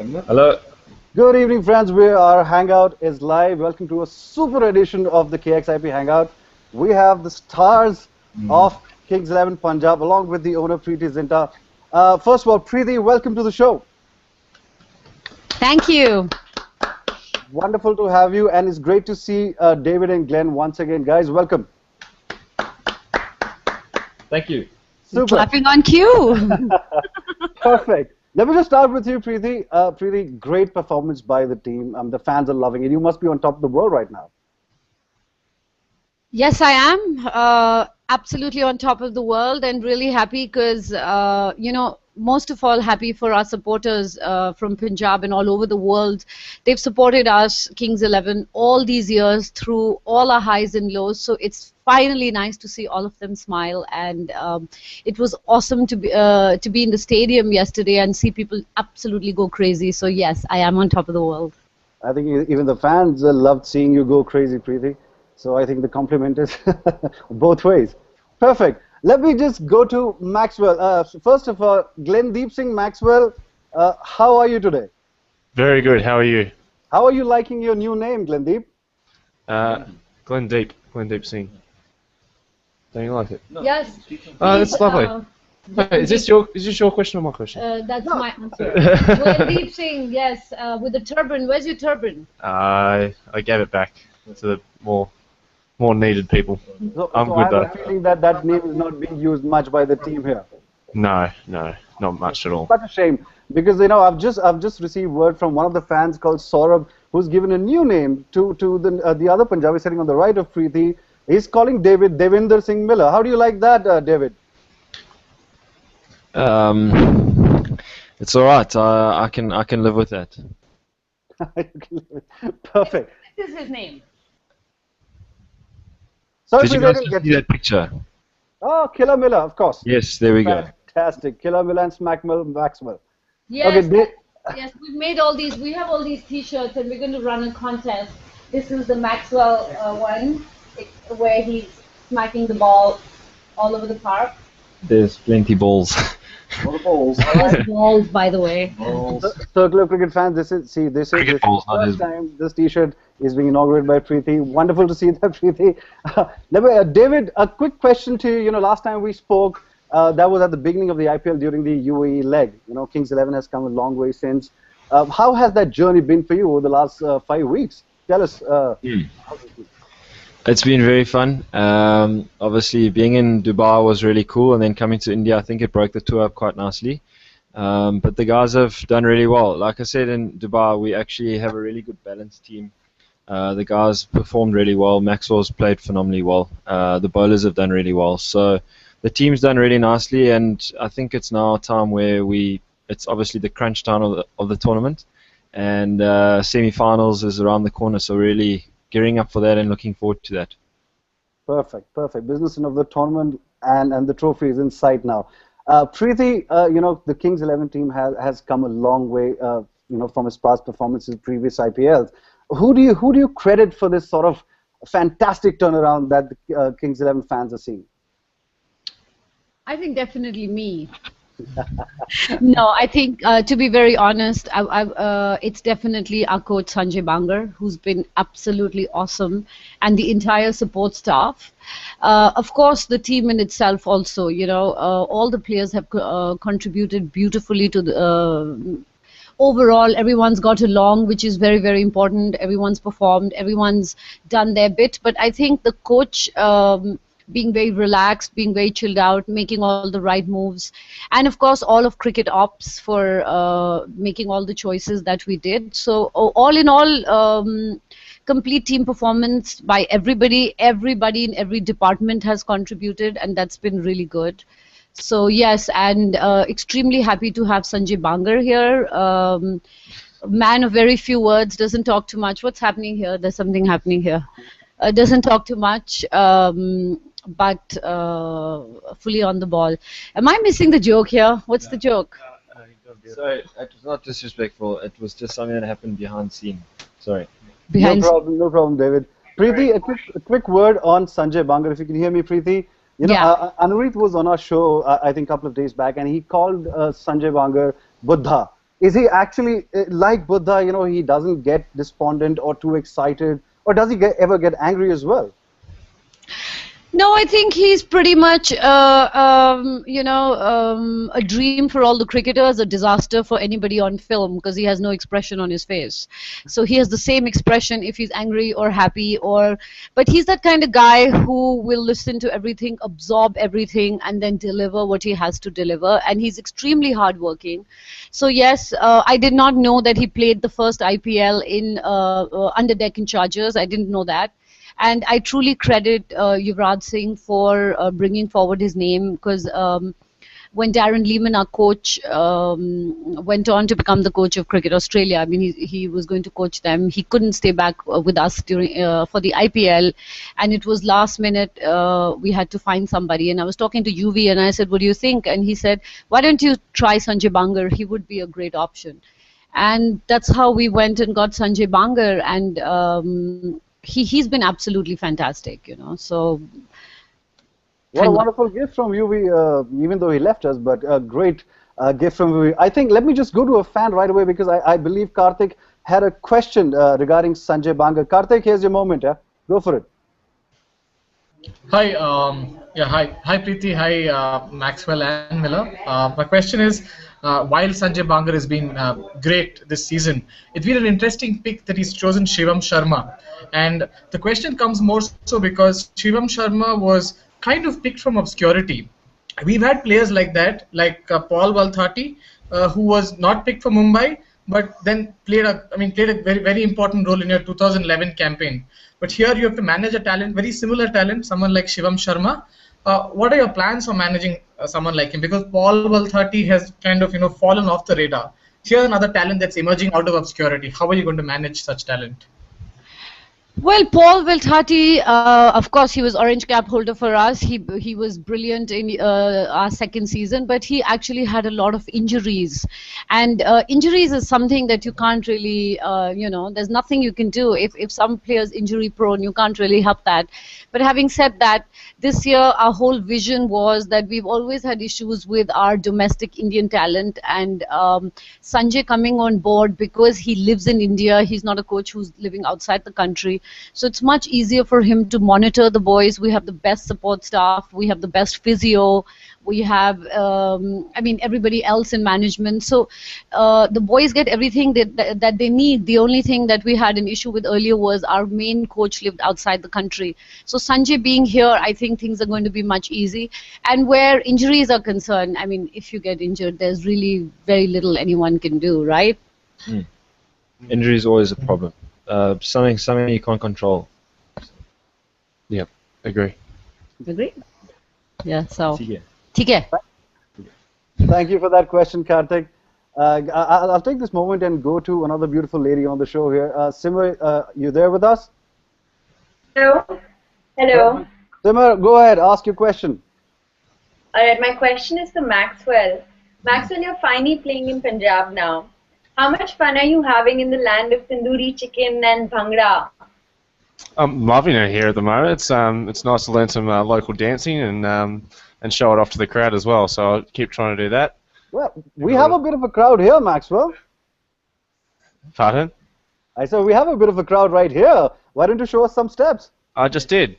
Hello. Good evening, friends. Our Hangout is live. Welcome to a super edition of the KXIP Hangout. We have the stars of Kings 11 Punjab along with the owner Preity Zinta. First of all, Preity, welcome to the show. Thank you. Wonderful to have you, and it's great to see David and Glenn once again. Guys, welcome. Thank you. Super. Clapping on cue. Perfect. Let me just start with you, Preity. Preity, great performance by the team. The fans are loving it. You must be on top of the world right now. Yes, I am. Absolutely on top of the world and really happy because, most of all happy for our supporters from Punjab and all over the world. They've supported us, Kings 11, all these years through all our highs and lows. So it's finally nice to see all of them smile. And it was awesome to be in the stadium yesterday and see people absolutely go crazy. So yes, I am on top of the world. I think even the fans loved seeing you go crazy, Preity. So I think the compliment is both ways. Perfect. Let me just go to Maxwell. First of all, Glendeep Singh Maxwell, how are you today? Very good. How are you? How are you liking your new name, Glendeep? Glendeep Singh. Don't you like it? No. Yes. Oh, that's lovely. Wait, is this your question or my question? That's my answer. Glendeep Singh, yes, with the turban. Where's your turban? I gave it back to the more needed people. So I'm good though. I have a feeling that name is not being used much by the team here. No, not much at all. Such a shame, because I've just received word from one of the fans called Saurabh, who's given a new name to the other Punjabi sitting on the right of Preity. He's calling David Virender Singh Miller. How do you like that, David? It's all right. I can live with that. Perfect. This is his name. Sorry, Did you guys see that picture? Oh, Killer Miller, of course. Yes, there we go. Fantastic. Killer Miller and Maxwell. Yes, okay, yes, we've made all these. We have all these T-shirts, and we're going to run a contest. This is the Maxwell one, where he's smacking the ball all over the park. There's plenty balls. All the balls. Balls, by the way. Circular Cricket fans, this is Cricket balls, the first time this T-shirt is being inaugurated by Preity. Wonderful to see that, Preity. David, a quick question to you. Last time we spoke, that was at the beginning of the IPL during the UAE leg. Kings 11 has come a long way since. How has that journey been for you over the last 5 weeks? Tell us. It's been very fun. Obviously, being in Dubai was really cool, and then coming to India, I think it broke the tour up quite nicely. But the guys have done really well. Like I said, in Dubai, we actually have a really good balanced team. The guys performed really well. Maxwell's played phenomenally well. The bowlers have done really well. So the team's done really nicely, and I think it's now a time where it's obviously the crunch time of the tournament, and semi-finals is around the corner. So really gearing up for that and looking forward to that. Perfect. Business of the tournament and the trophy is in sight now. Preity, the Kings 11 team has come a long way, from its past performances, previous IPLs. Who do you credit for this sort of fantastic turnaround that the Kings 11 fans are seeing? I think definitely me. No, I think to be very honest, it's definitely our coach Sanjay Bangar, who's been absolutely awesome, and the entire support staff. Of course, the team in itself also. All the players have contributed beautifully to the. Overall, everyone's got along, which is very, very important. Everyone's performed. Everyone's done their bit. But I think the coach. Being very relaxed, being very chilled out, making all the right moves, and of course all of cricket ops for making all the choices that we did. So all in all, complete team performance by everybody. Everybody in every department has contributed, and that's been really good. So yes, and extremely happy to have Sanjay Bangar here. Man of very few words, doesn't talk too much. What's happening here? There's something happening here. Doesn't talk too much. But fully on the ball. Am I missing the joke here? What's the joke? Sorry, it was not disrespectful. It was just something that happened behind scene. Sorry. No problem, David. Preity, a quick word on Sanjay Bangar, if you can hear me, Preity. Anurit was on our show, I think, a couple of days back, and he called Sanjay Bangar Buddha. Is he actually like Buddha? You know, he doesn't get despondent or too excited, or does he ever get angry as well? No, I think he's pretty much, a dream for all the cricketers, a disaster for anybody on film because he has no expression on his face. So he has the same expression if he's angry or happy, but he's that kind of guy who will listen to everything, absorb everything, and then deliver what he has to deliver. And he's extremely hardworking. So yes, I did not know that he played the first IPL in under Deccan Chargers. I didn't know that. And I truly credit Yuvraj Singh for bringing forward his name because when Darren Lehman, our coach, went on to become the coach of Cricket Australia, I mean, he was going to coach them. He couldn't stay back with us during for the IPL, and it was last minute. We had to find somebody, and I was talking to UV, and I said, "What do you think?" And he said, "Why don't you try Sanjay Bangar? He would be a great option." And that's how we went and got Sanjay Bangar, and he's been absolutely fantastic, you know. So what a wonderful gift from you, even though he left us, but a great gift from you. I think let me just go to a fan right away because I believe Kartik had a question regarding Sanjay Bangar. Kartik, here's your moment. Go for it. Hi, hi Preity, hi Maxwell and Miller. My question is, while Sanjay Bangar has been great this season, it's been an interesting pick that he's chosen Shivam Sharma. And the question comes more so because Shivam Sharma was kind of picked from obscurity. We've had players like that, like Paul Valthati, who was not picked for Mumbai, but then played a very, very important role in your 2011 campaign. But here you have to manage a talent, very similar talent, someone like Shivam Sharma. What are your plans for managing someone like him? Because Paul Valthati has kind of fallen off the radar. Here's another talent that's emerging out of obscurity. How are you going to manage such talent? Well, Paul Valthati, of course, he was orange cap holder for us. He was brilliant in our second season, but he actually had a lot of injuries. And injuries is something that you can't really, there's nothing you can do. If some player's injury prone, you can't really help that. But having said that, this year our whole vision was that we've always had issues with our domestic Indian talent, and Sanjay coming on board because he lives in India. He's not a coach who's living outside the country. So it's much easier for him to monitor the boys. We have the best support staff. We have the best physio. We have, everybody else in management. So the boys get everything that they need. The only thing that we had an issue with earlier was our main coach lived outside the country. So Sanjay being here, I think things are going to be much easy. And where injuries are concerned, I mean, if you get injured, there's really very little anyone can do, right? Injury is always a problem. Something you can't control. Yeah, agree. Agree? Yeah, so. Thank you for that question, Kartik. I'll take this moment and go to another beautiful lady on the show here. Simar, you there with us? Hello. Hello. Simar, go ahead, ask your question. Alright, my question is for Maxwell. Maxwell, you're finally playing in Punjab now. How much fun are you having in the land of tandoori chicken and bhangra? I'm loving it here at the moment. It's nice to learn some local dancing and show it off to the crowd as well. So I'll keep trying to do that. Well, we have a bit of a crowd here, Maxwell. Pardon? I said we have a bit of a crowd right here. Why don't you show us some steps? I just did.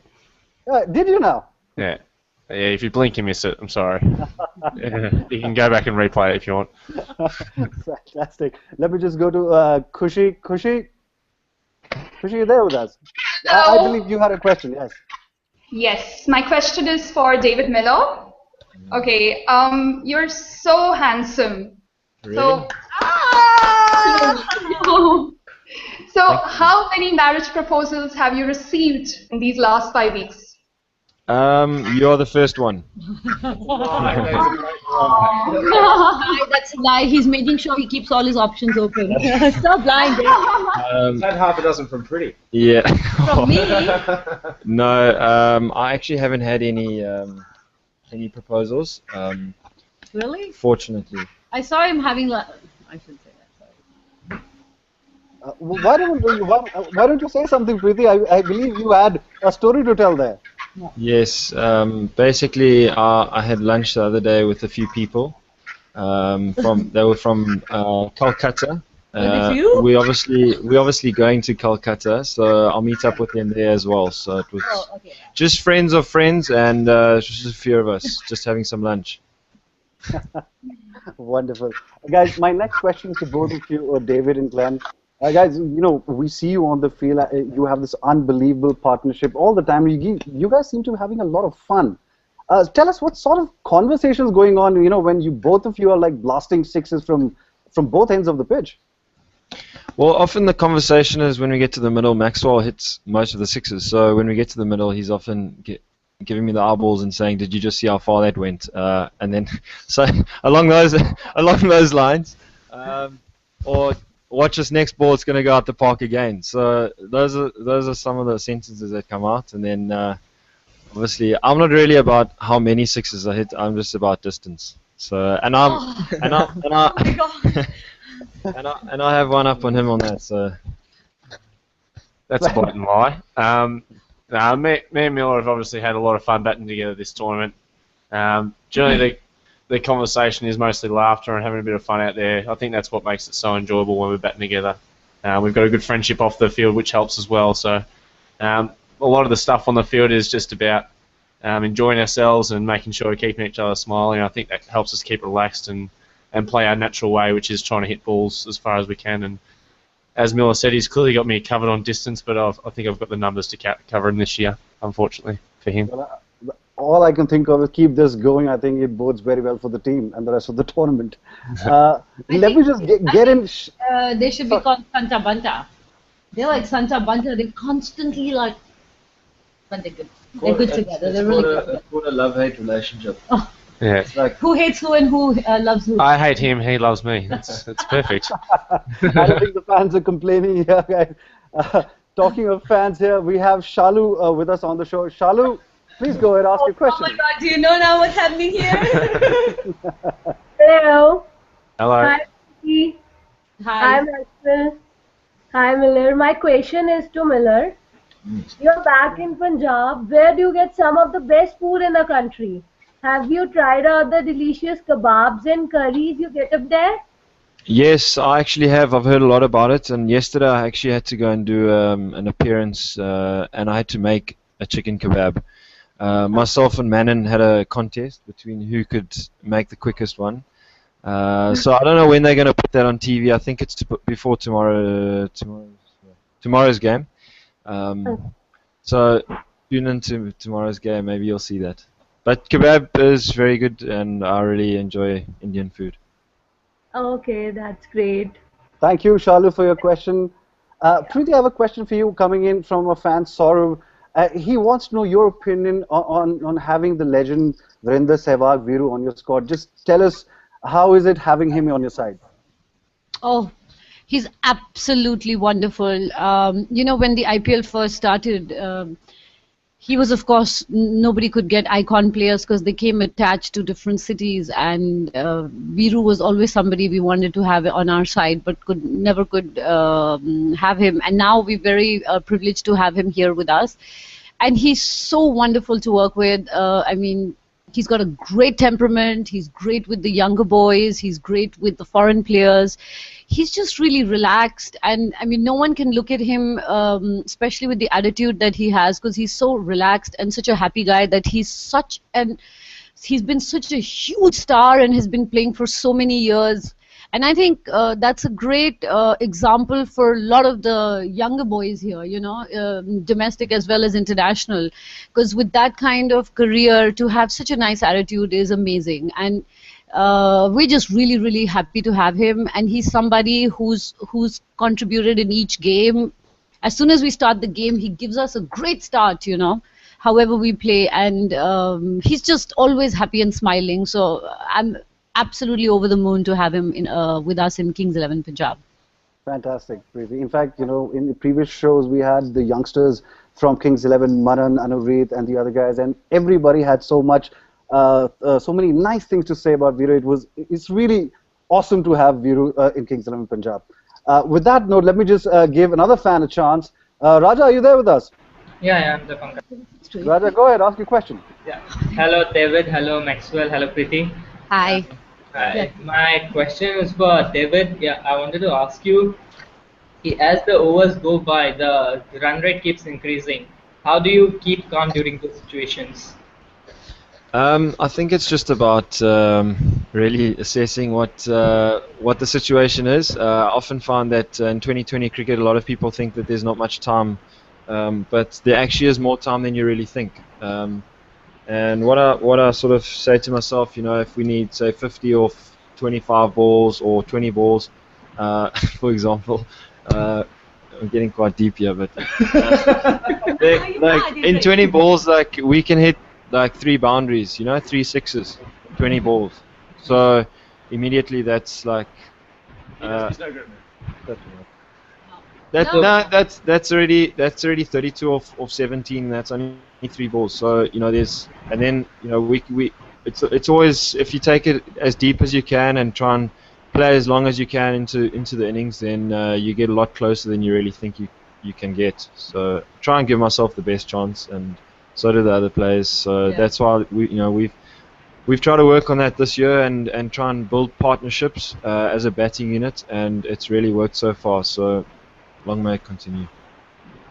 Did you now? Yeah. Yeah, if you blink, you miss it. I'm sorry. You can go back and replay it if you want. Fantastic. Let me just go to Khushi. Khushi, you there with us? I believe you had a question, yes. Yes, my question is for David Miller. Okay, you're so handsome. Really? So how many marriage proposals have you received in these last 5 weeks? You're the first one. That's a lie. He's making sure he keeps all his options open. Stop lying, Dave. Had half a dozen from Pretty. Yeah. From me? No, I actually haven't had any proposals. Really? Fortunately. I saw him having. I should say that. Sorry. Why don't you say something, Preeti? I believe you had a story to tell there. Yes. Basically, I had lunch the other day with a few people, They were from Calcutta. You? We obviously going to Calcutta, so I'll meet up with them there as well. So it was Okay. just friends of friends, and just a few of us just having some lunch. Wonderful. Guys, my next question to both of you, David and Glenn. Guys, we see you on the field. You have this unbelievable partnership all the time. You guys seem to be having a lot of fun. Tell us what sort of conversations going on, when both of you are like blasting sixes from both ends of the pitch. Well, often the conversation is when we get to the middle, Maxwell hits most of the sixes. So when we get to the middle, he's often giving me the eyeballs and saying, "Did you just see how far that went?" And then, so along those lines, or watch this next ball, it's going to go out the park again. So those are some of the sentences that come out. And then, obviously, I'm not really about how many sixes I hit. I'm just about distance. So and I Oh my God. and I have one up on him on that. So That's a blatant lie. Me and Miller have obviously had a lot of fun batting together this tournament. Generally, the conversation is mostly laughter and having a bit of fun out there. I think that's what makes it so enjoyable when we're batting together. We've got a good friendship off the field, which helps as well. So a lot of the stuff on the field is just about enjoying ourselves and making sure we're keeping each other smiling. I think that helps us keep relaxed and play our natural way, which is trying to hit balls as far as we can. And as Miller said, he's clearly got me covered on distance, but I think I've got the numbers to cover him this year, unfortunately, for him. Well, all I can think of is keep this going. I think it bodes very well for the team and the rest of the tournament. Let me just get in. They should be called Santa Banta. They're like Santa Banta. They constantly like, but they're good. They're good together. They're really good. It's called a love-hate relationship. Oh. Yeah. It's like, Who hates who and who loves who? I hate him, he loves me. It's perfect. I don't think the fans are complaining here, guys. Talking of fans here, we have Shalu with us on the show. Shalu, please go ahead, ask your question. Oh my God, do you know now what's happening here? Hello. Hello. Hi. Preeti. Hi. Hi, Maxwell. Hi, Miller. My question is to Miller. You're back in Punjab. Where do you get some of the best food in the country? Have you tried out the delicious kebabs and curries you get up there? yes, I actually have. I've heard a lot about it. And yesterday I actually had to go and do an appearance, and I had to make a chicken kebab. Myself and Manon had a contest between who could make the quickest one. So I don't know when they're going to put that on TV. I think it's before tomorrow's game. So tune into tomorrow's game. Maybe you'll see that. But kebab is very good, and I really enjoy Indian food. Okay, that's great. Thank you, Shalu, for your question. Preeti, I have a question for you coming in from a fan, Saurav. He wants to know your opinion on having the legend Virender Sehwag, Viru, on your squad. Just tell us, how is it having him on your side? Oh, he's absolutely wonderful. When the IPL first started, he was, of course, nobody could get icon players because they came attached to different cities, and Viru was always somebody we wanted to have on our side, but never could have him. And now we're very privileged to have him here with us. And he's so wonderful to work with. He's got a great temperament. He's great with the younger boys. He's great with the foreign players. He's just really relaxed, and no one can look at him, especially with the attitude that he has, because he's so relaxed and such a happy guy that he's been such a huge star and has been playing for so many years. And I think that's a great example for a lot of the younger boys here, domestic as well as international, because with that kind of career, to have such a nice attitude is amazing. And we're just really, really happy to have him, and he's somebody who's contributed in each game. As soon as we start the game, he gives us a great start, however we play, and he's just always happy and smiling. So I'm absolutely over the moon to have him with us in Kings 11 Punjab. Fantastic, Preeti. In fact, in the previous shows, we had the youngsters from Kings 11, Manan, Anureet, and the other guys, and everybody had so many nice things to say about Viru. It's really awesome to have Viru in Kings 11 Punjab. With that note, let me just give another fan a chance. Raja, are you there with us? Yeah, I'm the Pankaj. Raja, go ahead, ask your question. Yeah. Hello, David. Hello, Maxwell. Hello, Preeti. Hi. Yes. My question is for David. Yeah, I wanted to ask you, as the overs go by, the run rate keeps increasing. How do you keep calm during those situations? I think it's just about really assessing what the situation is. I often find that in 2020 cricket, a lot of people think that there's not much time, but there actually is more time than you really think. And what I sort of say to myself, if we need say 50 or 25 balls or 20 balls, for example, I'm getting quite deep here, but like in 20 balls, like we can hit like 3 boundaries, 3 sixes, 20 balls. So immediately that's like that's already 32 of 17. That's only 3 balls. So there's and then we it's always, if you take it as deep as you can and try and play as long as you can into the innings, then you get a lot closer than you really think you can get. So try and give myself the best chance, and so do the other players. So that's why we've tried to work on that this year and try and build partnerships as a batting unit, and it's really worked so far. So long may it continue.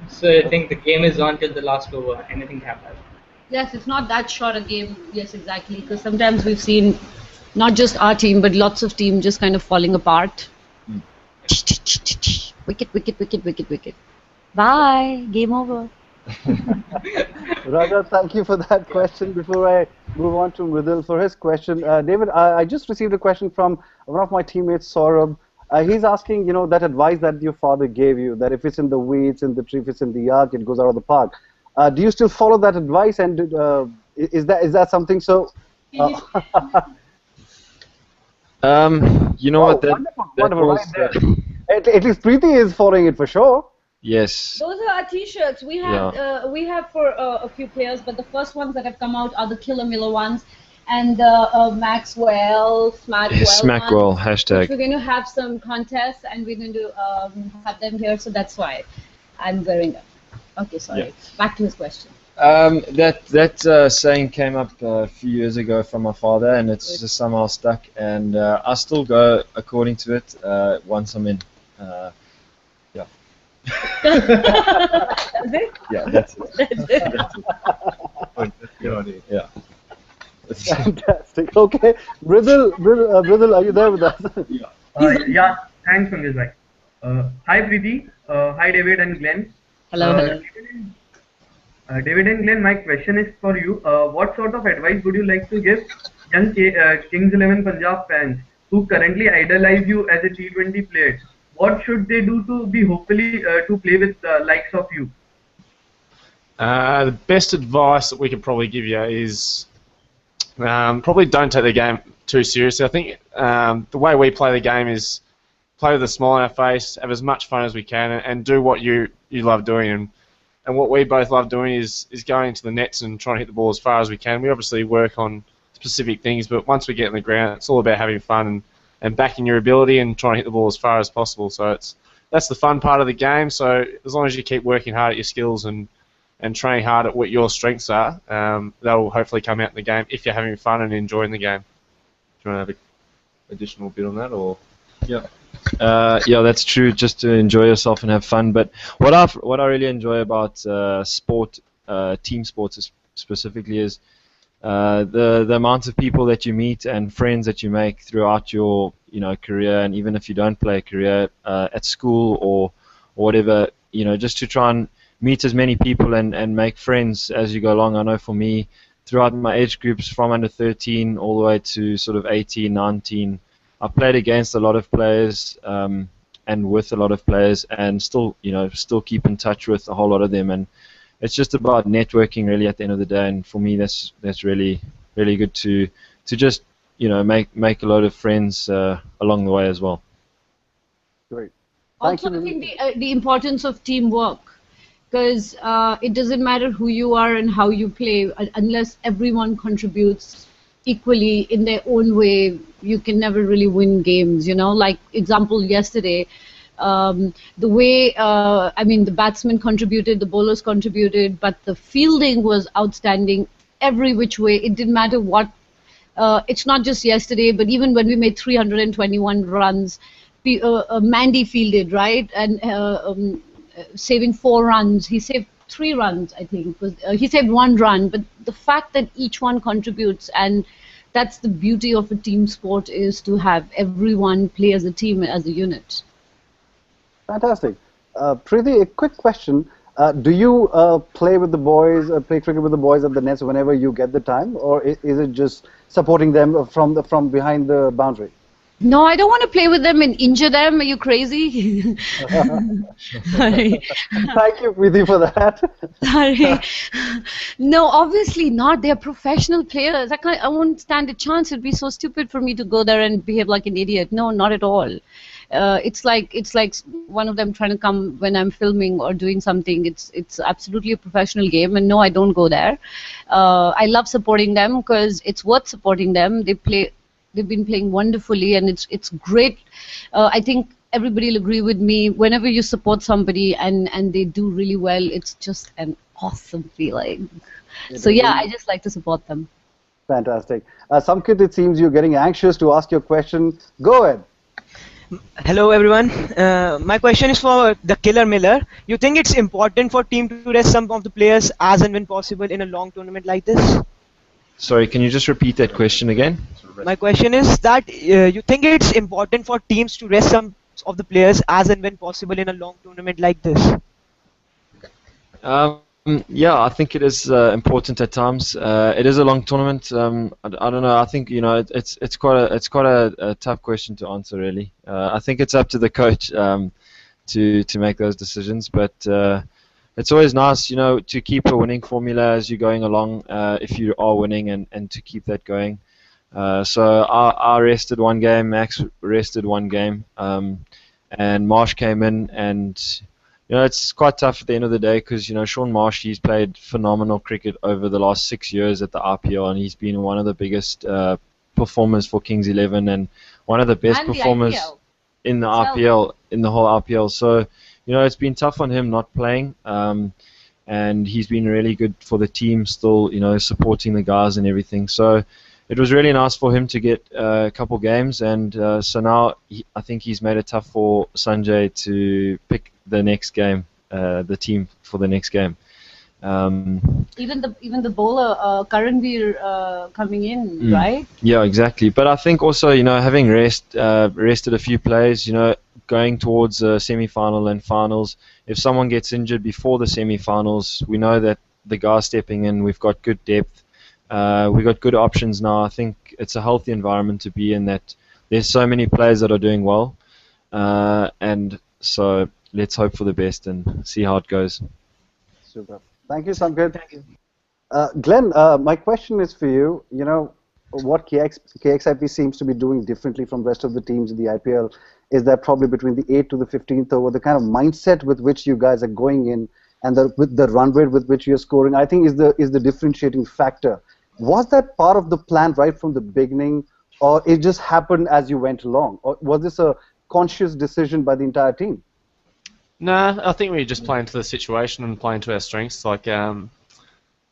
So I think the game is on till the last over. Anything can happen. Yes, it's not that short a game. Yes, exactly. Because sometimes we've seen not just our team, but lots of teams just kind of falling apart. Wicket, wicket, wicket, wicket, wicket. Bye. Game over. Raja, thank you for that question. Before I move on to Mridul for his question, David, I just received a question from one of my teammates, Saurabh. He's asking, that advice that your father gave you, that if it's in the weeds, in the tree, if it's in the yard, it goes out of the park. Do you still follow that advice? And is that something so? You know what? Wonderful, right there. At least Preity is following it for sure. Yes. Those are our T-shirts. We have for a few players, but the first ones that have come out are the Killer Miller ones, and the Maxwell, Smackwell ones, hashtag. We're going to have some contests, and we're going to have them here, so that's why I'm wearing them. Okay, sorry. Yeah. Back to his question. That saying came up a few years ago from my father, and it's just somehow stuck, and I still go according to it once I'm in. Yeah. That's it? Yeah, that's it. That's it. That's good idea. Yeah. Fantastic. Okay, Mridul, are you there with us? Yeah. Thanks, Sanjay bhai. Hi, Preity. Hi, David and Glenn. Hello. David and Glenn, my question is for you. What sort of advice would you like to give young Kings 11 Punjab fans who currently idolize you as a T20 player? What should they do to be hopefully to play with likes of you? The best advice that we could probably give you is probably don't take the game too seriously. I think the way we play the game is play with a smile on our face, have as much fun as we can, and do what you love doing. And what we both love doing is going into the nets and trying to hit the ball as far as we can. We obviously work on specific things, but once we get in the ground, it's all about having fun and backing your ability and trying to hit the ball as far as possible. So that's the fun part of the game. So as long as you keep working hard at your skills and training hard at what your strengths are, that will hopefully come out in the game if you're having fun and enjoying the game. Do you want to have an additional bit on that, or? Yeah. Yeah, that's true. Just to enjoy yourself and have fun. But what I really enjoy about sport, team sports specifically, is the amount of people that you meet and friends that you make throughout your career, and even if you don't play a career at school or whatever, just to try and meet as many people and make friends as you go along. I know for me, throughout my age groups from under 13 all the way to sort of 18, 19. I played against a lot of players and with a lot of players, and still keep in touch with a whole lot of them. And it's just about networking, really, at the end of the day. And for me, that's really really good to just make a lot of friends along the way as well. Great. Also, I think the importance of teamwork, because it doesn't matter who you are and how you play, unless everyone contributes equally in their own way, you can never really win games. Like example yesterday, the way the batsmen contributed, the bowlers contributed, but the fielding was outstanding every which way. It didn't matter what It's not just yesterday, but even when we made 321 runs, Mandy fielded, right? And saving 4 runs. He saved 3 runs, I think. He saved 1 run, but the fact that each one contributes, and that's the beauty of a team sport, is to have everyone play as a team, as a unit. Fantastic. Preity, a quick question. Do you play with the boys, play cricket with the boys at the nets whenever you get the time, or is it just supporting them from behind the boundary? No, I don't want to play with them and injure them. Are you crazy? Sorry. Thank you, Preity, for that. Sorry. No, obviously not. They're professional players. I won't stand a chance. It'd be so stupid for me to go there and behave like an idiot. No, not at all. It's like one of them trying to come when I'm filming or doing something. It's absolutely a professional game, and no, I don't go there. I love supporting them because it's worth supporting them. They've been playing wonderfully, and it's great. I think everybody will agree with me. Whenever you support somebody and they do really well, it's just an awesome feeling. So yeah, I just like to support them. Fantastic. Samkit, it seems you're getting anxious to ask your question. Go ahead. Hello everyone. My question is for the Killer Miller. You think it's important for team to rest some of the players as and when possible in a long tournament like this? Sorry, can you just repeat that question again? My question is that you think it's important for teams to rest some of the players as and when possible in a long tournament like this? Yeah, I think it is important at times. It is a long tournament. I don't know. I think it's quite a tough question to answer really. I think it's up to the coach to make those decisions. But it's always nice, to keep a winning formula as you're going along. If you are winning and to keep that going. So I rested 1 game. Max rested 1 game, and Marsh came in and. It's quite tough at the end of the day because, Sean Marsh, he's played phenomenal cricket over the last 6 years at the IPL, and he's been one of the biggest performers for Kings 11 and one of the best performers in the IPL, in the whole IPL. So, it's been tough on him not playing, and he's been really good for the team still, supporting the guys and everything. So it was really nice for him to get a couple games, and so now I think he's made it tough for Sanjay to pick the next game, the team for the next game. Even the bowler Karanveer coming in, right? Yeah, exactly. But I think also, having rested a few players, going towards the semi-final and finals, if someone gets injured before the semi-finals, we know that the guys stepping in, we've got good depth. We've got good options now. I think it's a healthy environment to be in, that there's so many players that are doing well. And so let's hope for the best and see how it goes. Super. Thank you, Samkit. Thank you. Glenn, my question is for you. What KXIP seems to be doing differently from the rest of the teams in the IPL is that probably between the 8th to the 15th over, the kind of mindset with which you guys are going in and with the run rate with which you're scoring, I think is the differentiating factor. Was that part of the plan right from the beginning, or it just happened as you went along? Or was this a conscious decision by the entire team? No, I think we're just playing to the situation and playing to our strengths. Like, I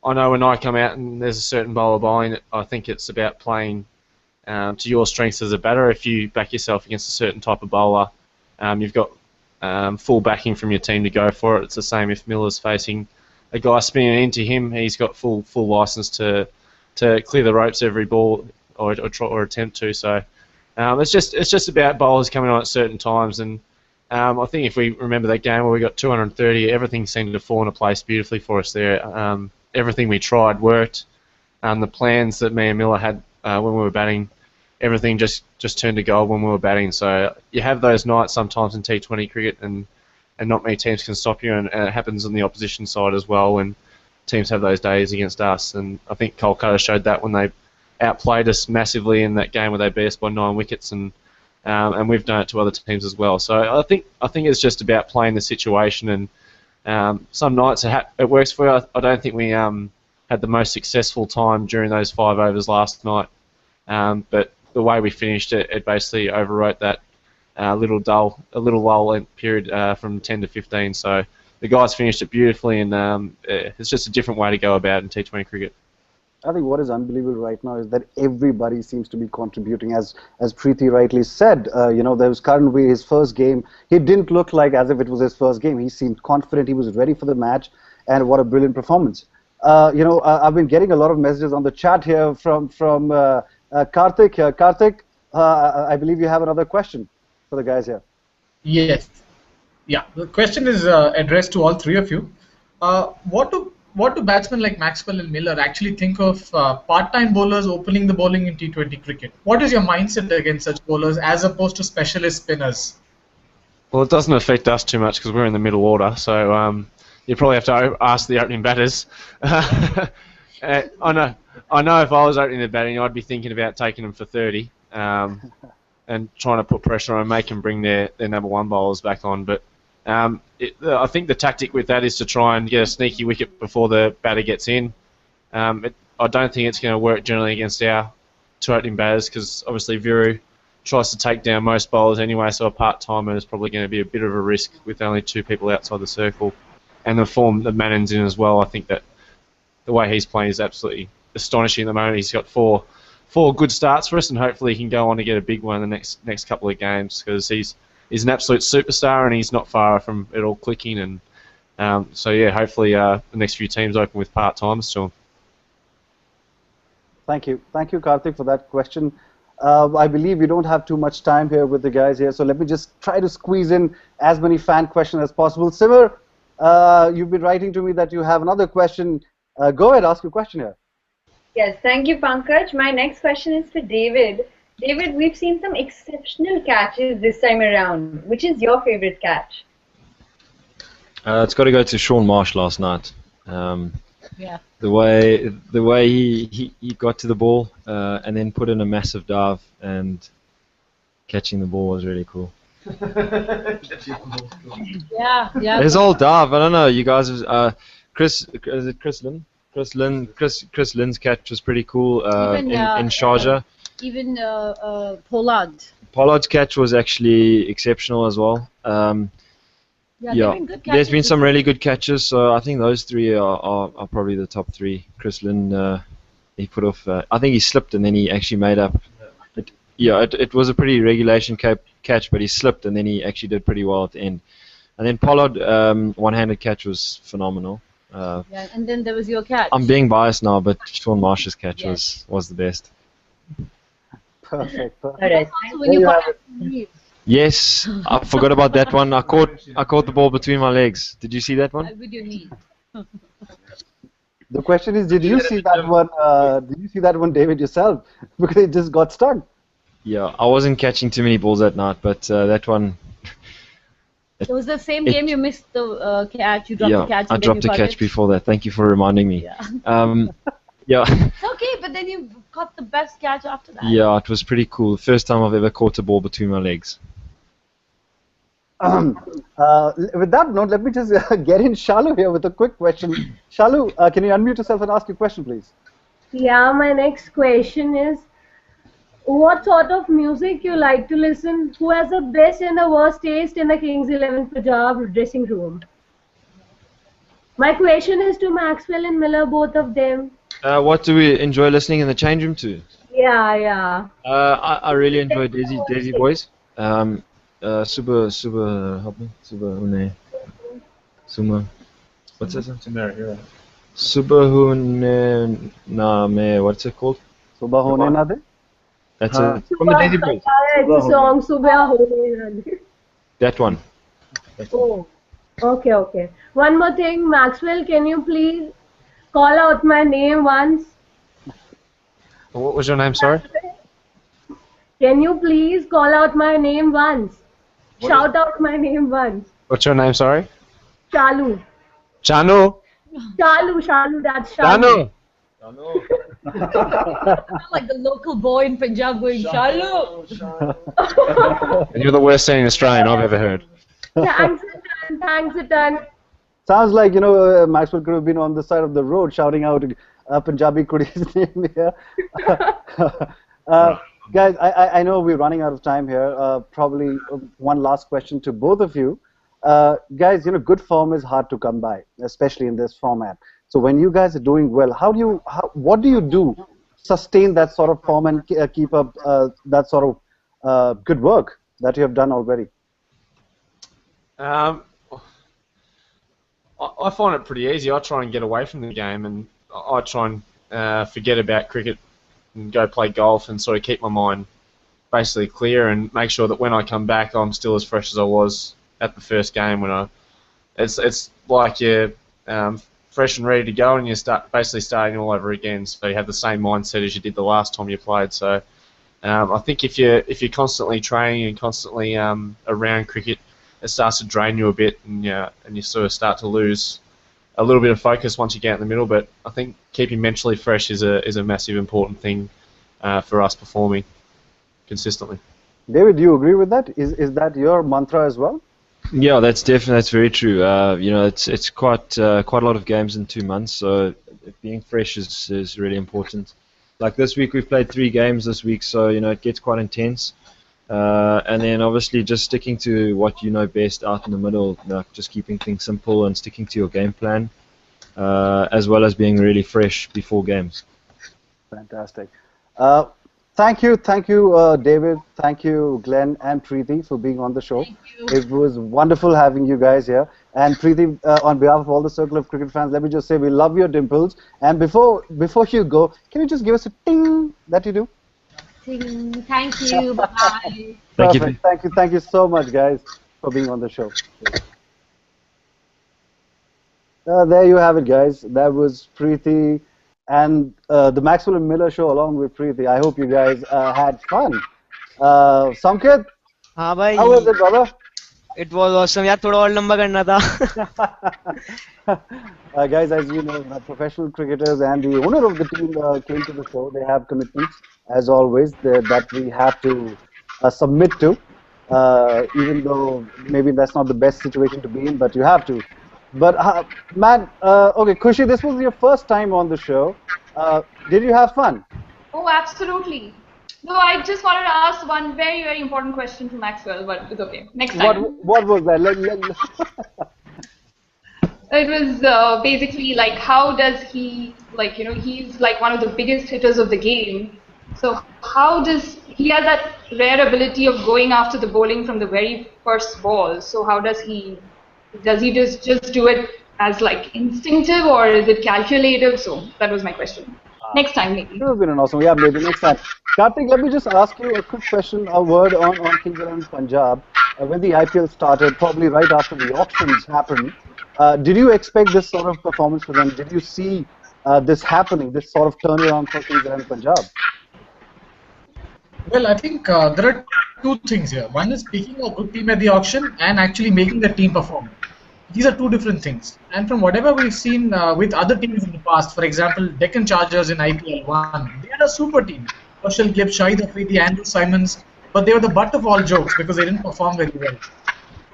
know when I come out and there's a certain bowler bowling, I think it's about playing to your strengths as a batter. If you back yourself against a certain type of bowler, you've got full backing from your team to go for it. It's the same if Miller's facing a guy spinning into him. He's got full license to clear the ropes every ball or attempt to. So it's just about bowlers coming on at certain times. And I think if we remember that game where we got 230, everything seemed to fall into place beautifully for us there. Everything we tried worked. The plans that me and Miller had when we were batting, everything just turned to gold when we were batting. So you have those nights sometimes in T20 cricket, and not many teams can stop you, and it happens on the opposition side as well when teams have those days against us. And I think Kolkata showed that when they outplayed us massively in that game where they beat us by 9 wickets, and we've done it to other teams as well. So I think it's just about playing the situation, and some nights it works for you. I don't think we had the most successful time during those 5 overs last night, but the way we finished it basically overwrote that little lull period from 10 to 15. So the guys finished it beautifully, and it's just a different way to go about in T20 cricket. I think what is unbelievable right now is that everybody seems to be contributing. As Preity rightly said, there was Karan, his first game. He didn't look like as if it was his first game. He seemed confident. He was ready for the match, and what a brilliant performance. I've been getting a lot of messages on the chat here from Kartik. Kartik, I believe you have another question for the guys here. Yes. Yeah. The question is addressed to all three of you. What do batsmen like Maxwell and Miller actually think of part-time bowlers opening the bowling in T20 cricket? What is your mindset against such bowlers as opposed to specialist spinners? Well, it doesn't affect us too much because we're in the middle order, so you probably have to ask the opening batters. I know if I was opening the batting, I'd be thinking about taking them for 30 and trying to put pressure on and make them bring their number one bowlers back on. But I think the tactic with that is to try and get a sneaky wicket before the batter gets in. I don't think it's going to work generally against our two opening batters because obviously Viru tries to take down most bowlers anyway, so a part-timer is probably going to be a bit of a risk with only two people outside the circle. And the form that Mannon's in as well, I think that the way he's playing is absolutely astonishing at the moment. He's got four good starts for us, and hopefully he can go on to get a big one in the next couple of games because he's an absolute superstar and he's not far from it all clicking. And so yeah, hopefully the next few teams open with part-timers to him. Thank you, Kartik, for that question. I believe we don't have too much time here with the guys here, so let me just try to squeeze in as many fan questions as possible. Simar, you've been writing to me that you have another question. Go ahead, ask your question here. Yes, thank you, Pankaj. My next question is for David. David, we've seen some exceptional catches this time around. Which is your favorite catch? It's got to go to Sean Marsh last night. Yeah. The way he got to the ball and then put in a massive dive and catching the ball was really cool. Yeah. His whole dive, I don't know. You guys, Chris Lynn? Chris Lynn's catch was pretty cool in Sharjah. Even Pollard's catch was actually exceptional as well. There's been some really good catches, so I think those three are probably the top three. Chris Lynn, he put off. I think he slipped and then he actually made up. It was a pretty regulation catch, but he slipped and then he actually did pretty well at the end. And then Pollard, one-handed catch was phenomenal. And then there was your catch. I'm being biased now, but Sean Marsh's catch was the best. Perfect. All right. Yes, I forgot about that one. I caught the ball between my legs. Did you see that one? With your knee. The question is, did you see that one? Did you see that one, David, yourself? Because it just got stuck. Yeah, I wasn't catching too many balls that night, but that one. It was the same game you missed the catch. You dropped the catch. I dropped a catch before that. Thank you for reminding me. Yeah. It's okay, but then you caught the best catch after that. Yeah, it was pretty cool. First time I've ever caught a ball between my legs. With that note, let me just get in Shalu here with a quick question. Shalu, can you unmute yourself and ask your question, please? Yeah, my next question is, what sort of music you like to listen? Who has the best and the worst taste in the Kings 11 Punjab dressing room? My question is to Maxwell and Miller, both of them. What do we enjoy listening in the change room to? Yeah. I really enjoy Daisy Boys. Super, help me. Suma. What's that? Super Hune Na Me. What's it called? Suba Hone Na De? That's it. From the Daisy Boys. It's a song, Subha Hone Na De. That one. Oh, okay. One more thing, Maxwell, can you please call out my name once? What was your name, sorry? Can you please call out my name once? Shout out my name once. What's your name, sorry? Chalu. Chanu? Chalu, that's Chalu. Chanu? Like the local boy in Punjab going, Shalu. And you're the worst sounding Australian I've ever heard. Thanks a ton. Sounds like, Maxwell could have been on the side of the road shouting out Punjabi Kudi's name here. Guys, I know we're running out of time here. Probably one last question to both of you. Guys, good form is hard to come by, especially in this format. So when you guys are doing well, what do you do to sustain that sort of form and keep up that sort of good work that you have done already? I find it pretty easy. I try and get away from the game, and I try and forget about cricket and go play golf and sort of keep my mind basically clear and make sure that when I come back, I'm still as fresh as I was at the first game. It's like you're fresh and ready to go, and you're basically starting all over again. So you have the same mindset as you did the last time you played. So I think if you're constantly training and constantly around cricket, it starts to drain you a bit, and you sort of start to lose a little bit of focus once you get in the middle. But I think keeping mentally fresh is a massive important thing for us performing consistently. David, do you agree with that? Is that your mantra as well? Yeah, that's very true. It's quite a lot of games in 2 months, so being fresh is really important. Like this week, we've played 3 games this week, so it gets quite intense. And then obviously just sticking to what you know best out in the middle, just keeping things simple and sticking to your game plan, as well as being really fresh before games. Fantastic. Thank you, David. Thank you, Glenn and Preity, for being on the show. It was wonderful having you guys here. And Preity, on behalf of all the Circle of Cricket fans, let me just say we love your dimples. And before you go, can you just give us a ting that you do? Ting. Thank you. Bye. Thank you so much, guys, for being on the show. There you have it, guys. That was Preity and the Maxwell and Miller show along with Preity. I hope you guys had fun. Samkit, हाँ भाई. How was it, brother? It was awesome. यार थोड़ा और लंबा करना था. Guys, as you know, the professional cricketers and the owner of the team came to the show. They have commitments, as always, that we have to submit to, even though maybe that's not the best situation to be in, but you have to. But, man, okay, Khushi, this was your first time on the show. Did you have fun? Oh, absolutely. No, I just wanted to ask one very, very important question to Maxwell, but it's okay. Next time. What was that? It was basically like, how does he, he's like one of the biggest hitters of the game. So how does he has that rare ability of going after the bowling from the very first ball? So how does he just do it as like instinctive, or is it calculative? So that was my question. Next time, maybe. It would have been an awesome. Yeah, maybe next time. Kartik, let me just ask you a quick question, a word on Kings XI Punjab. When the IPL started, probably right after the auctions happened, did you expect this sort of performance for them? Did you see this happening, this sort of turnaround for Kings XI Punjab? Well, I think there are two things here. One is picking a good team at the auction and actually making the team perform. These are two different things. And from whatever we've seen with other teams in the past, for example, Deccan Chargers in IPL 1, they had a super team. Kaushal Gill, Shahid Afridi, Andrew Simons, but they were the butt of all jokes because they didn't perform very well.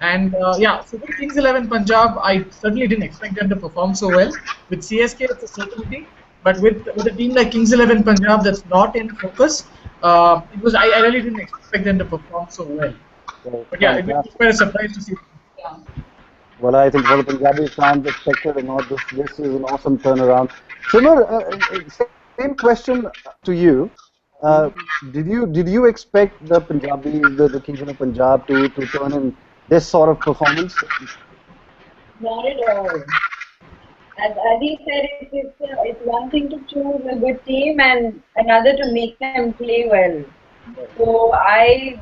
And so with Kings XI Punjab, I certainly didn't expect them to perform so well. With CSK, it's a certainty. But with a team like Kings XI Punjab that's not in focus, I really didn't expect them to perform so well. But yeah, it was quite a surprise to see. Yeah. Well, I think for the Punjabi fans expected or not, this is an awesome turnaround. Simar, same question to you. Did you expect the Punjabis, the Kings of Punjab, to turn in this sort of performance? Not at all. As he said, it's one thing to choose a good team and another to make them play well. So I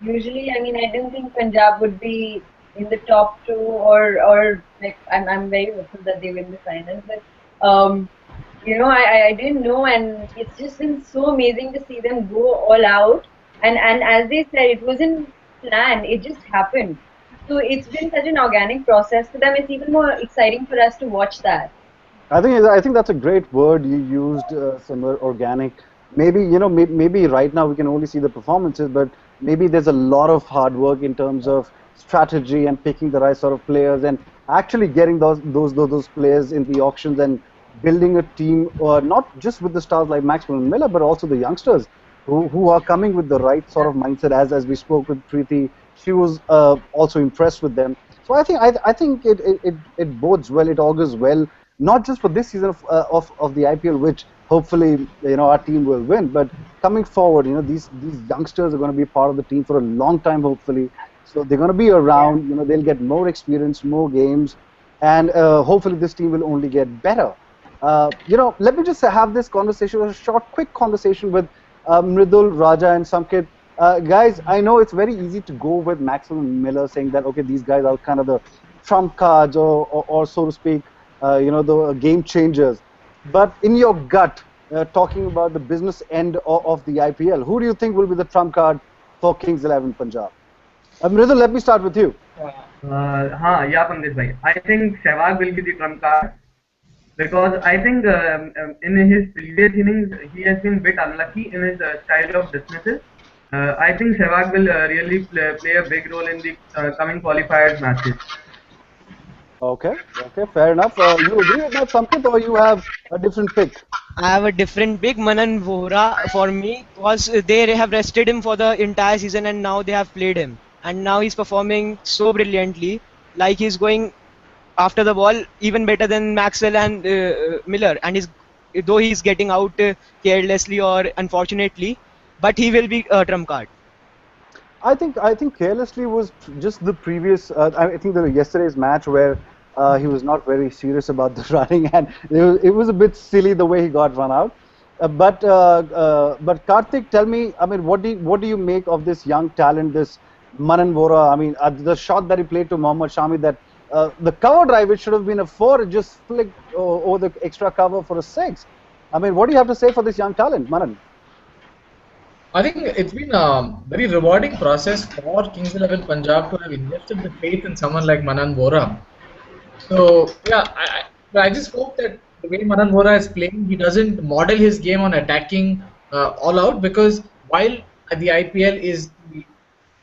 didn't think Punjab would be in the top 2 or like I'm very hopeful that they win the finals, but I didn't know, and it's just been so amazing to see them go all out, and as they said, it wasn't planned, it just happened. So it's been such an organic process for them. It's even more exciting for us to watch that. I think that's a great word you used, Simar, organic. Maybe maybe right now we can only see the performances, but maybe there's a lot of hard work in terms of strategy and picking the right sort of players and actually getting those players in the auctions and building a team, not just with the stars like Maxwell and Miller, but also the youngsters who are coming with the right sort of mindset. As we spoke with Preity, she was also impressed with them. So I think it bodes well. It augurs well, not just for this season of the IPL, which hopefully our team will win, but coming forward, these youngsters are going to be part of the team for a long time, hopefully. So they're going to be around. They'll get more experience, more games, and hopefully this team will only get better. Let me just have this conversation, a short, quick conversation with Mridul, Raja, and Samkit. Guys, I know it's very easy to go with Maxwell and Miller, saying that okay, these guys are kind of the trump cards, or so to speak, the game changers. But in your gut, talking about the business end of the IPL, who do you think will be the trump card for Kings 11 Punjab? Mridul, let me start with you. Yeah, Pankaj bhai. I think Sehwag will be the trump card because I think in his previous innings he has been a bit unlucky in his style of dismissal. I think Sehwag will really play a big role in the coming qualifiers matches. Okay, fair enough. You agree with that, Samkit, or you have a different pick? I have a different pick, Manan Vohra, for me, because they have rested him for the entire season and now they have played him. And now he's performing so brilliantly, like he's going after the ball even better than Maxwell and Miller. And though he's getting out carelessly or unfortunately, but he will be a trump card. I think carelessly was just the previous. I think yesterday's match where he was not very serious about the running, and it was a bit silly the way he got run out. But Kartik, tell me, I mean, what do you make of this young talent, this Manan Vohra? I mean, the shot that he played to Mohammad Shami, that the cover drive, it should have been a 4, it just flicked over the extra cover for a 6. I mean, what do you have to say for this young talent, Manan? I think it's been a very rewarding process for Kings 11 Punjab to have invested the faith in someone like Manan Vohra. So yeah, I just hope that the way Manan Vohra is playing, he doesn't model his game on attacking all out, because while the IPL is the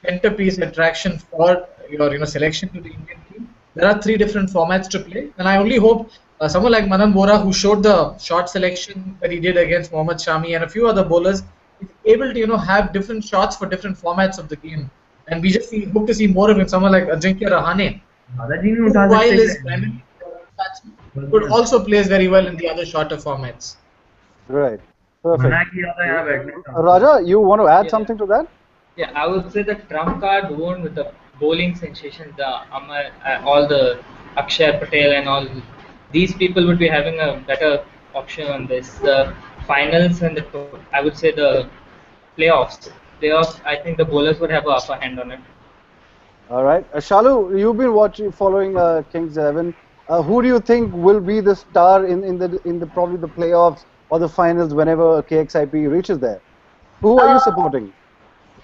centerpiece attraction for your selection to the Indian team, there are 3 different formats to play, and I only hope someone like Manan Vohra, who showed the shot selection that he did against Mohammad Shami and a few other bowlers, is able to have different shots for different formats of the game, and we just hope to see more of him. Someone like Ajinkya Rahane, who while is primarily batsman, but also plays very well in the other shorter formats. Right, perfect. Raja, you want to add something to that? Yeah, I would say the trump card won with the bowling sensation, all the Akshay Patel and all these people would be having a better option on this. The finals and I would say the playoffs, I think the bowlers would have an upper hand on it. All right, Shalu, you've been following Kings 11. Who do you think will be the star in the probably the playoffs or the finals whenever KXIP reaches there? Who are you supporting?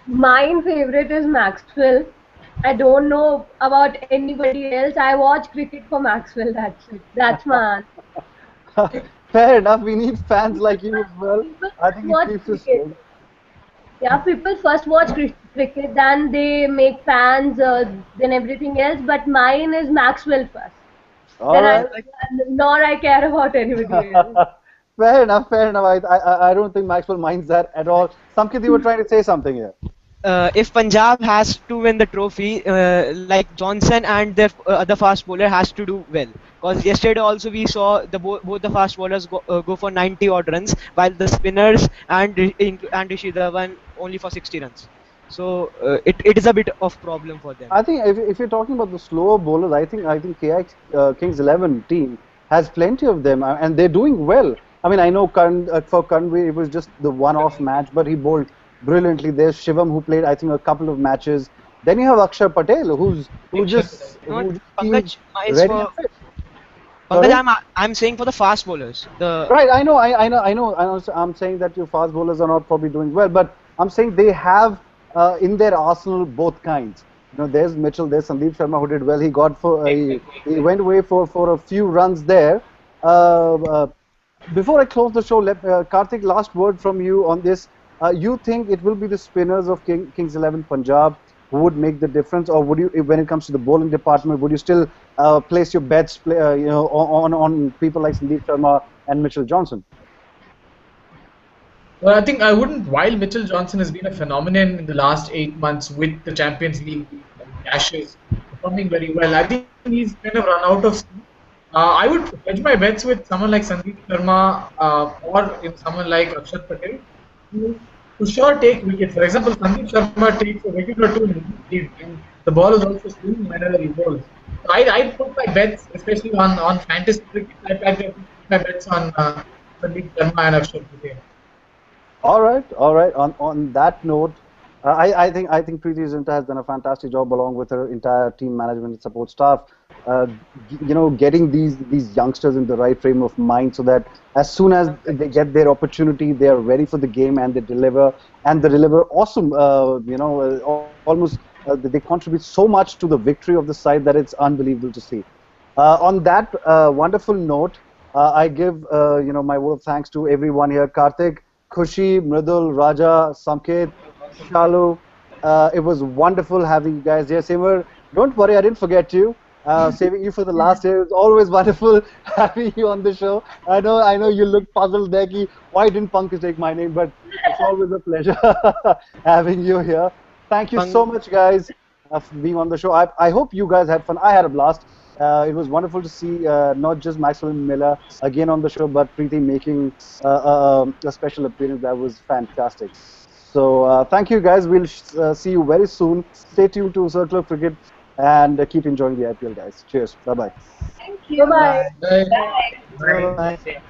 My favorite is Maxwell. I don't know about anybody else. I watch cricket for Maxwell. That's it. That's my answer. Fair enough. We need fans like you as well. I think it keeps us. Yeah, people first watch cricket, then they make fans, then everything else. But mine is Maxwell first. All right. Nor I care about anybody else. Fair enough. I don't think Maxwell minds that at all. Samkit, you were trying to say something here. If Punjab has to win the trophy, like Johnson and their other fast bowler has to do well. Because yesterday also we saw both the fast bowlers go for 90 odd runs, while the spinners and Rishi Dhawan only for 60 runs. So it is a bit of problem for them. I think if you're talking about the slower bowlers, I think Kings 11 team has plenty of them, and they're doing well. I mean, I know for Kanwe it was just the one-off match, but he bowled brilliantly. There's Shivam, who played I think a couple of matches. Then you have Akshay Patel, who's just Pankaj, I'm saying for the fast bowlers. Right, I know. I'm saying that your fast bowlers are not probably doing well, but I'm saying they have in their arsenal both kinds. There's Mitchell, there's Sandeep Sharma, who did well. He got he went away for a few runs there. Before I close the show, Kartik, last word from you on this. You think it will be the spinners of Kings 11 Punjab who would make the difference, or would you, when it comes to the bowling department, would you still place your bets, on people like Sandeep Sharma and Mitchell Johnson? Well, I think I wouldn't. While Mitchell Johnson has been a phenomenon in the last 8 months with the Champions League, Ashes, the performing very well. I think he's kind of run out of steam. I would hedge my bets with someone like Sandeep Sharma or in someone like Akshat Patel who to sure take wickets. For example, Sandeep Sharma takes a wicket or two in each game, and the ball is also swinging whenever he bowls. So I put my bets, especially on fantasy cricket. I put my bets on Sandeep Sharma and Akshat Patel. All right, all right. On that note, I think Preity Zinta has done a fantastic job along with her entire team management and support staff. Getting these youngsters in the right frame of mind so that as soon as they get their opportunity, they are ready for the game and they deliver awesome. Almost they contribute so much to the victory of the side that it's unbelievable to see. On that wonderful note, I give my word of thanks to everyone here. Kartik, Khushi, Mridul, Raja, Samket, Shalu. It was wonderful having you guys here. Simar, don't worry, I didn't forget you. Saving you for the last year. It's always wonderful having you on the show. I know you look puzzled there. Why didn't Pankaj take my name? But it's always a pleasure having you here. Thank you so much, guys, for being on the show. I hope you guys had fun. I had a blast. It was wonderful to see not just Maxwell and Miller again on the show, but Preity making a special appearance. That was fantastic. So thank you, guys. We'll see you very soon. Stay tuned to Circle of Cricket and keep enjoying the IPL, guys. Cheers. Bye-bye. Thank you. Bye-bye. Bye. Bye. Bye-bye. Same.